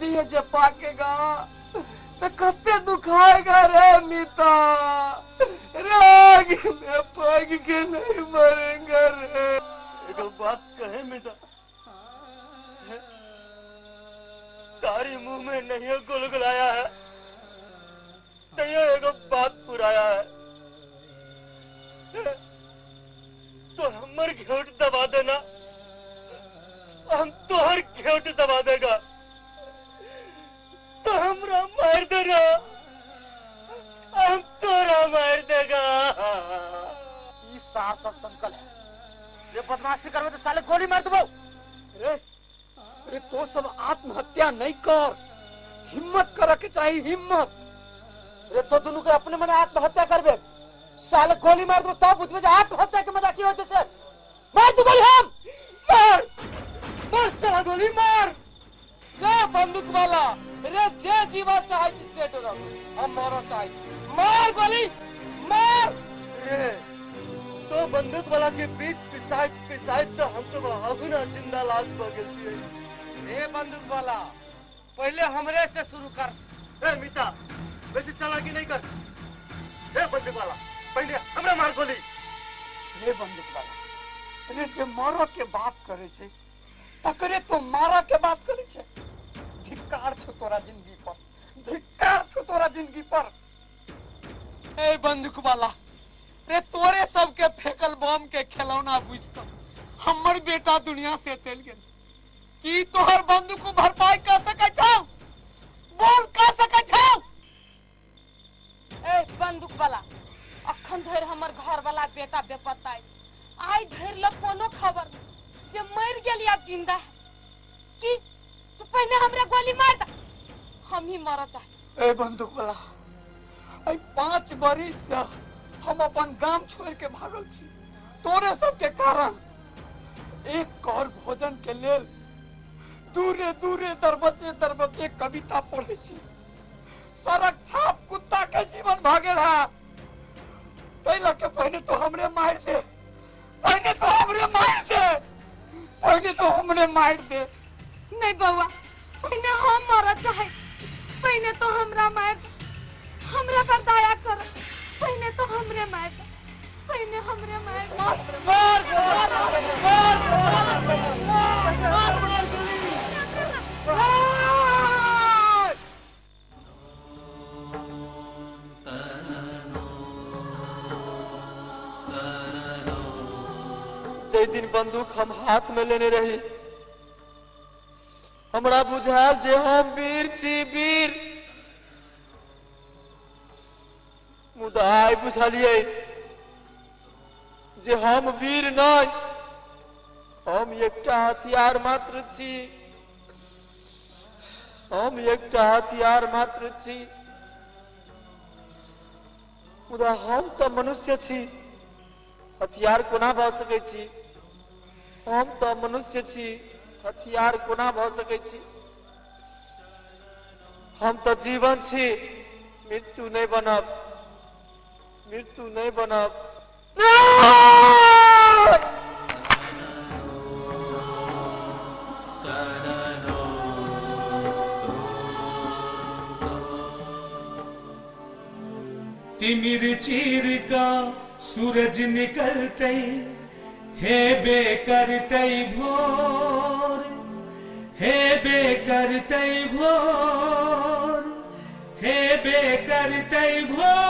दिए जे पाकेगा तो कत्ते दुखाएगा रे मीता। राग में पग के नहीं मरेंगे रे। एक बात कहे मीता, तारी मुंह में नहीं गुलगुलाया है तो ये एक बात पुराया है तो हमर घेट दबा देना, हम तोहर घेट दबा देगा तो हमरा मार देगा, हम तोरा मार देगा। ये सार सब संकल है। ये बदमाशी करवे तो साले गोली मार देबो। रे रे तो सब आत्महत्या नहीं कर, हिम्मत करे के चाहिए, हिम्मत। रे तो दोनों के अपने मन आत्महत्या करबे, साले गोली मार दो तब बुझबे जे आत्महत्या के मजा की वजह से। मार तू गोली, हम मार मार साला गोली मार। रे बंदूक वाला, रे जे जीवा चाहे जिससे डरो, हम मारो चाहे, मार गोली मार। रे तो बंदूक वाला के बीच पिसाई तो हम सब अहुना जिंदा लाश बगल छिए। रे बंदूक वाला, पहले हमरे से शुरू कर। ए मीता, वैसे चालाकी नहीं कर। ए बंदूक वाला, पहले हमरा मार गोली। रे बंदूक वाला, रे जे मारो के बात करे छे तकरे तो मारा के बात करे छे। धिक्कार छो तोरा जिंदगी पर, धिक्कार छो तोरा जिंदगी पर। ए बंदूक वाला, रे तोरे सबके फेकल बम के खिलौना बुझकर हमर बेटा दुनिया से चल गेल। की तोहर बंदूक को भरपाई कर सकै छौ? बोल कर सकै छौ? ए बंदूक वाला, अखन धरि हमर घर वाला बेटा बेपत्ता अछि। आई धरि ल कोनो खबर जे मर गेल या जिंदा है। की तू पहले हमरा गोली मार दे, हम ही मर चाहे। ए बंदूक वाला, आई 5 बरिस से हम अपन गांव छोड़ के भागल छी तोरे सबके कारण। एक कौर भोजन के लेल दूरे दूरे दरबज्जे कविता पढ़े छी। सड़क छाप कुत्ता के जीवन भागे रहा। तैला के पहले तो हमरे मार दे, पहले तो हमरे मार दे, पहले तो हमरे मार दे। नहीं बउआ, पहले हम मर चाहे छी, पहले तो हमरा मार दे, हमरा पर दया कर, पहले तो हमरे मार दे, पहले हमरे मार दे। मार जे दिन बंदूक हम हाथ में लेने रही हमरा बुझायल जे हम वीर छी, वीर। मुदा आइ बुझलिए जे हम वीर नहीं, हम एकटा हथियार मात्र छी, हम एकटा हथियार मात्र छी। मुदा हम तो मनुष्य छी, हथियार कोना भ सकै छी? हम तो मनुष्य छी, हथियार कोना भ सकै छी? हम तो जीवन छी, मृत्यु नहीं बनब, मृत्यु नहीं बनब। तिमिर चीर का सूरज निकलते हे बे करते भोर, हे बे करते भोर, हे बे करते भोर।